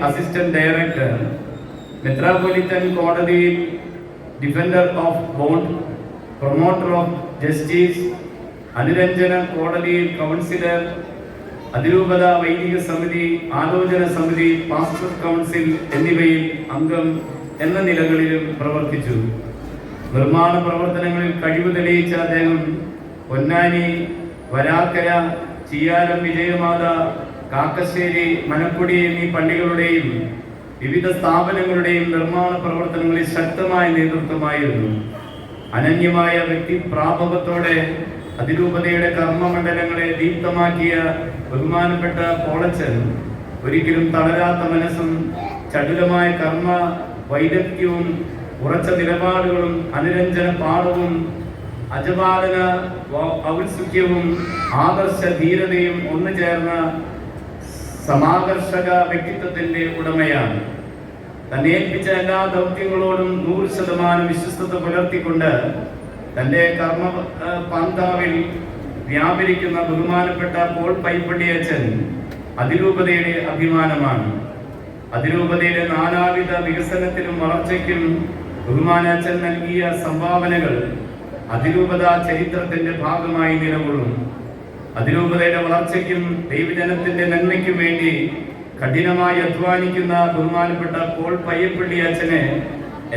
Assistant director, മെത്രാപ്പൊലിത്തൻ കോടതിയിൽ defender of bond, promoter of justice, അനുരഞ്ജന കോടതിയിൽ കൗൺസിലർ, അതിരൂപത വൈദിക സമിതി, ആലോചന സമിതി, പാസ്റ്റർ കൗൺസിൽ എന്നിവയിൽ അംഗം എന്ന നിലകളിലും പ്രവർത്തിച്ചു. നിർമ്മാണ പ്രവർത്തനങ്ങളിൽ കഴിവ് തെളിയിച്ച അദ്ദേഹം പൊന്നാനി, വരാക്കര, ചിയാരം വിജയമാത, കാക്കശ്ശേരി, മനക്കുടി എന്നീ പള്ളികളുടെയും വിവിധ സ്ഥാപനങ്ങളുടെയും നിർമ്മാണ പ്രവർത്തനങ്ങളിൽ ശക്തമായ നേതൃത്വമായിരുന്നു. അനന്യമായ വ്യക്തിപ്രാഭവത്തോടെ അതിരൂപതയുടെ കർമ്മമണ്ഡലങ്ങളെ ദീപ്തമാക്കിയ ബഹുമാനപ്പെട്ട പോളച്ചൻ ഒരിക്കലും തളരാത്ത മനസ്സും ചടുലമായ കർമ്മ വൈദഗ്ധ്യവും ഉറച്ച നിലപാടുകളും അനുരഞ്ജന പാഠവും അജപാലന ഔത്സുക്യവും ആദർശ ധീരതയും ഒന്നു ചേർന്ന സമാകർഷക വ്യക്തിത്വത്തിന്റെ ഉടമയാണ്. തന്നെ ഏൽപ്പിച്ച എല്ലാ ദൗത്യങ്ങളോടും 100% വിശ്വസ്തത പുലർത്തിക്കൊണ്ട് തന്റെ കർമ്മ പന്താവിൽ വ്യാപരിക്കുന്ന ബഹുമാനപ്പെട്ട പോൾ പൈപ്പള്ളി അച്ഛൻ അതിരൂപതയുടെ അഭിമാനമാണ്. അതിരൂപതയുടെ നാനാവിധ വികസനത്തിനും വളർച്ചയ്ക്കും ബഹുമാന അച്ഛൻ നൽകിയ സംഭാവനകൾ അതിരൂപത ചരിത്രത്തിന്റെ ഭാഗമായി നിലകൊള്ളും. അതിരൂപതയുടെ വളർച്ചയ്ക്കും ദൈവജനത്തിന്റെ നന്മയ്ക്കും വേണ്ടി കഠിനമായി അധ്വാനിക്കുന്ന ബഹുമാനപ്പെട്ട പോൾ പയ്യപ്പള്ളി അച്ഛന്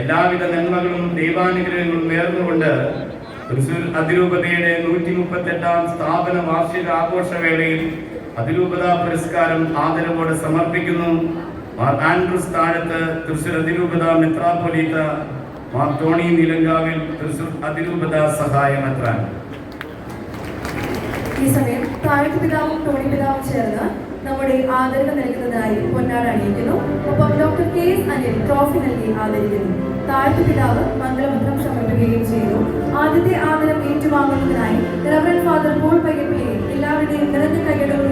എല്ലാവിധ നന്മകളും ദൈവാനുഗ്രഹങ്ങളും നേർന്നുകൊണ്ട് തൃശ്ശൂർ അതിരൂപതയുടെ 138ാം സ്ഥാപന വാർഷിക ആഘോഷവേളയിൽ അതിരൂപത പുരസ്കാരം ആദരവോടെ സമർപ്പിക്കുന്നു. മാർ ആൻഡ്രൂസ് താഴത്ത്, തൃശ്ശൂർ അതിരൂപത മെത്രാപ്പൊലീത്ത, മാർ ടോണി നിലങ്കാവിൽ, തൃശ്ശൂർ അതിരൂപത സഹായ മെത്രാൻ. ഈ സമയം താഴത്ത് പിതാവും ടോണി പിതാവും ചേർന്ന് നമ്മുടെ ആദരവ് നൽകുന്നതായി പൊന്നാട അണിയിക്കുന്നു. ഒപ്പം ഡോക്ടർ KS അനിൽ ട്രോഫി നൽകി ആദരിക്കുന്നു. താഴത്ത് പിതാവ് മംഗളമന്ത്രം സമർപ്പിക്കുകയും ചെയ്തു. ആദ്യത്തെ ആദരം ഏറ്റുവാങ്ങുന്നതിനായി റവറൻഡ് ഫാദർ പോൾ പയ്യപ്പള്ളിയെ എല്ലാവരുടെയും നിറഞ്ഞ കൈയ്യടോടെ